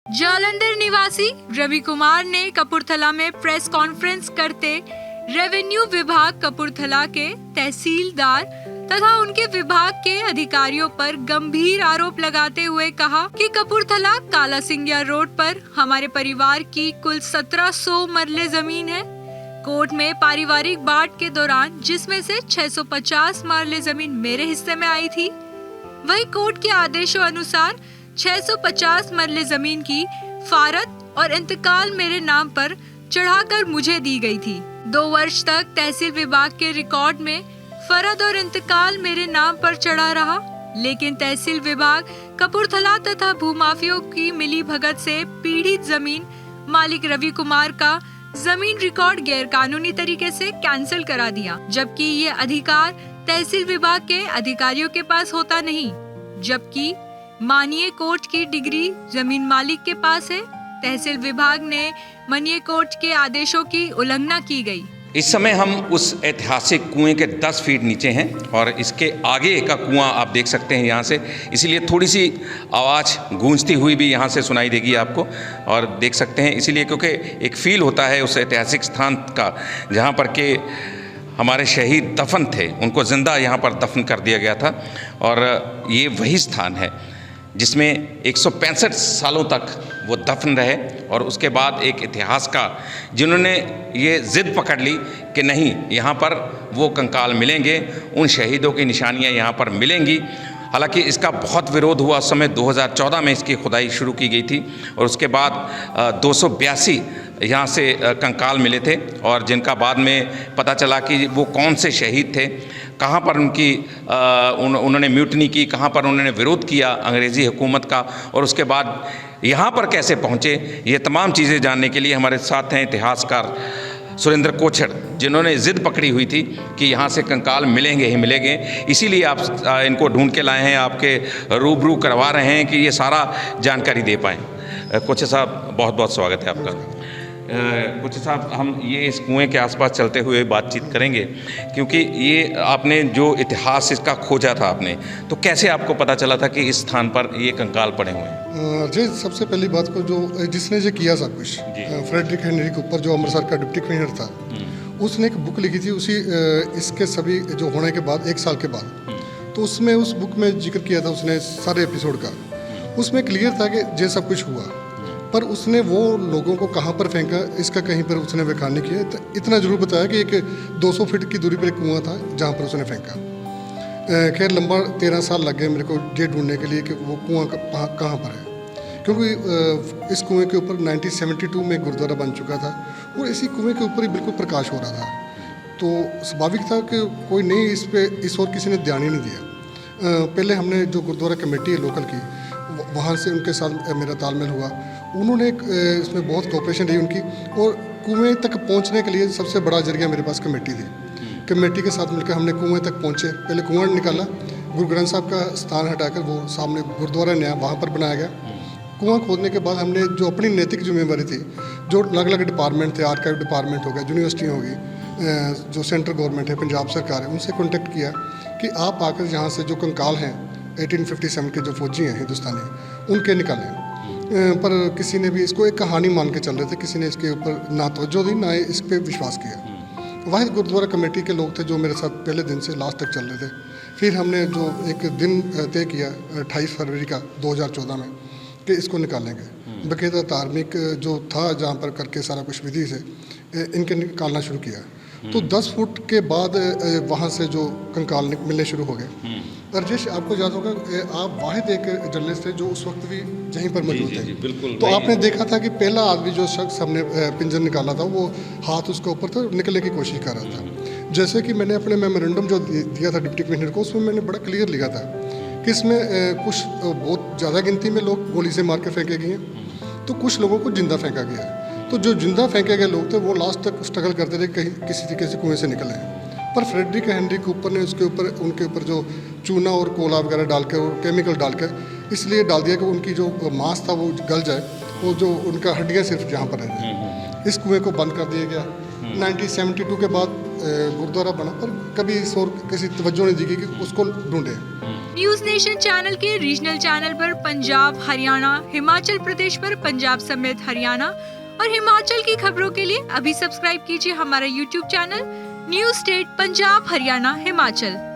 जालंधर निवासी रवि कुमार ने कपूरथला में प्रेस कॉन्फ्रेंस करते रेवेन्यू विभाग कपूरथला के तहसीलदार तथा उनके विभाग के अधिकारियों पर गंभीर आरोप लगाते हुए कहा कि कपूरथला काला सिंगिया रोड पर हमारे परिवार की कुल 1700 मरले जमीन है। कोर्ट में पारिवारिक बांट के दौरान जिसमें से 650 मरले जमीन मेरे हिस्से में आई थी, वही कोर्ट के आदेशों अनुसार 650 मरले जमीन की फारत और इंतकाल मेरे नाम पर चढ़ाकर मुझे दी गई थी। 2 वर्ष तक तहसील विभाग के रिकॉर्ड में फरद और इंतकाल मेरे नाम पर चढ़ा रहा, लेकिन तहसील विभाग कपूरथला तथा भूमाफियों की मिली भगत से पीड़ित जमीन मालिक रवि कुमार का जमीन रिकॉर्ड गैर कानूनी तरीके से कैंसिल करा दिया, जबकि ये अधिकार तहसील विभाग के अधिकारियों के पास होता नहीं। जबकि माननीय कोर्ट की डिग्री जमीन मालिक के पास है। तहसील विभाग ने माननीय कोर्ट के आदेशों की उल्लंघना की गई। इस समय हम उस ऐतिहासिक कुएं के 10 फीट नीचे हैं और इसके आगे का कुआं आप देख सकते हैं यहाँ से, इसीलिए थोड़ी सी आवाज़ गूंजती हुई भी यहाँ से सुनाई देगी आपको और देख सकते हैं, इसीलिए क्योंकि एक फील होता है उस ऐतिहासिक स्थान का जहाँ पर के हमारे शहीद दफन थे, उनको ज़िंदा यहाँ पर दफन कर दिया गया था। और ये वही स्थान है जिसमें 165 सालों तक वो दफन रहे और उसके बाद एक इतिहास का जिन्होंने ये ज़िद पकड़ ली कि नहीं, यहाँ पर वो कंकाल मिलेंगे, उन शहीदों की निशानियाँ यहाँ पर मिलेंगी। हालांकि इसका बहुत विरोध हुआ उस समय 2014 में इसकी खुदाई शुरू की गई थी और उसके बाद 282 यहाँ से कंकाल मिले थे और जिनका बाद में पता चला कि वो कौन से शहीद थे, कहाँ पर उन्होंने म्यूटनी की, कहाँ पर उन्होंने विरोध किया अंग्रेज़ी हुकूमत का और उसके बाद यहाँ पर कैसे पहुँचे। ये तमाम चीज़ें जानने के लिए हमारे साथ हैं इतिहासकार सुरेंद्र कोछड़, जिन्होंने ज़िद पकड़ी हुई थी कि यहाँ से कंकाल मिलेंगे ही मिलेंगे, इसीलिए आप इनको ढूंढ के लाए हैं, आपके रूबरू करवा रहे हैं कि ये सारा जानकारी दे पाएँ। कोछड़ साहब, बहुत बहुत स्वागत है आपका। कोछड़ साहब, हम ये इस कुएं के आसपास चलते हुए बातचीत करेंगे क्योंकि ये आपने जो इतिहास इसका खोजा था आपने, तो कैसे आपको पता चला था कि इस स्थान पर ये कंकाल पड़े हुए हैं? जी, सबसे पहली बात को जो जिसने जो किया सब कुछ, फ्रेडरिक हेनरी कूपर जो अमृतसर का डिप्टी कमिश्नर था, उसने एक बुक लिखी थी उसी इसके सभी जो होने के बाद 1 साल के बाद, तो उसमें उस बुक में जिक्र किया था उसने सारे एपिसोड का। उसमें क्लियर था कि ये सब कुछ हुआ, पर उसने वो लोगों को कहाँ पर फेंका इसका कहीं पर उसने व्याख्या नहीं किया। तो इतना जरूर बताया कि एक 200 फीट की दूरी पर एक कुआं था जहाँ पर उसने फेंका। खैर लंबा 13 साल लग गए मेरे को ये ढूंढने के लिए कि वो कुआं कहाँ पर है, क्योंकि इस कुएं के ऊपर 1972 में गुरुद्वारा बन चुका था और इसी कुएं के ऊपर ही बिल्कुल प्रकाश हो रहा था। तो स्वाभाविक था कि कोई नहीं इस ओर किसी ने ध्यान ही नहीं दिया। पहले हमने जो गुरुद्वारा कमेटी है लोकल की, वहाँ से उनके साथ मेरा तालमेल हुआ। उन्होंने इसमें बहुत कोऑपरेशन रही उनकी और कुएं तक पहुँचने के लिए सबसे बड़ा जरिया मेरे पास कमेटी थी। कमेटी के साथ मिलकर हमने कुएं तक पहुँचे। पहले कुआं निकाला, गुरु ग्रंथ साहब का स्थान हटाकर वो सामने गुरुद्वारा नया वहाँ पर बनाया गया। कुआं खोदने के बाद हमने जो अपनी नैतिक जिम्मेवारी थी, जो अलग अलग डिपार्टमेंट थे, आर्काइव डिपार्टमेंट हो गया, यूनिवर्सिटी होगी, जो सेंट्रल गवर्नमेंट है, पंजाब सरकार है, उनसे कॉन्टेक्ट किया कि आप आकर यहाँ से जो कंकाल हैं 1857 के जो फौजी हैं हिंदुस्तानी, उनके निकालें। पर किसी ने भी इसको एक कहानी मान के चल रहे थे, किसी ने इसके ऊपर ना तवज्जो दी ना इस पर विश्वास किया। वाहिद गुरुद्वारा कमेटी के लोग थे जो मेरे साथ पहले दिन से लास्ट तक चल रहे थे। फिर हमने जो एक दिन तय किया 28 फरवरी का 2014 में कि इसको निकालेंगे। बाकायदा धार्मिक जो था जहाँ पर करके सारा कुछ विधि से इनके निकालना शुरू किया। तो 10 फुट के बाद वहाँ से जो कंकाल मिलने शुरू हो गए। राजेश, आपको याद होगा आप वाहिद एक जर्नलिस्ट थे जो उस वक्त भी यहीं पर मौजूद थे। बिल्कुल। तो आपने देखा था कि पहला आदमी जो शख्स हमने पिंजर निकाला था वो हाथ उसके ऊपर था, निकलने की कोशिश कर रहा था। जैसे कि मैंने अपने मेमोरेंडम जो दिया था डिप्टी कमिश्नर को, उसमें मैंने बड़ा क्लियर लिखा था कि इसमें कुछ बहुत ज़्यादा गिनती में लोग गोली से मार के फेंके गए हैं, तो कुछ लोगों को जिंदा फेंका गया। तो जो जिंदा फेंके गए लोग थे वो लास्ट तक स्ट्रगल करते थे कहीं किसी तरीके से कुएं से निकले। पर फ्रेडरिक हेनरी कूपर ने उनके ऊपर जो चूना और कोला वगैरह डाल के और केमिकल डालकर इसलिए डाल दिया कि उनकी जो मांस था वो गल जाए, वो जो उनका हड्डियाँ सिर्फ जहाँ पर रह जाए। इस कुएं को बंद कर दिया गया। 1972 के बाद गुरुद्वारा बना, पर कभी इस और किसी तवज्जो नहीं दी गई कि उसको ढूंढे। न्यूज नेशन चैनल के रीजनल चैनल पर पंजाब, हरियाणा, हिमाचल प्रदेश पर पंजाब समेत हरियाणा और हिमाचल की खबरों के लिए अभी सब्सक्राइब कीजिए हमारा YouTube channel news state Punjab, Haryana, Himachal.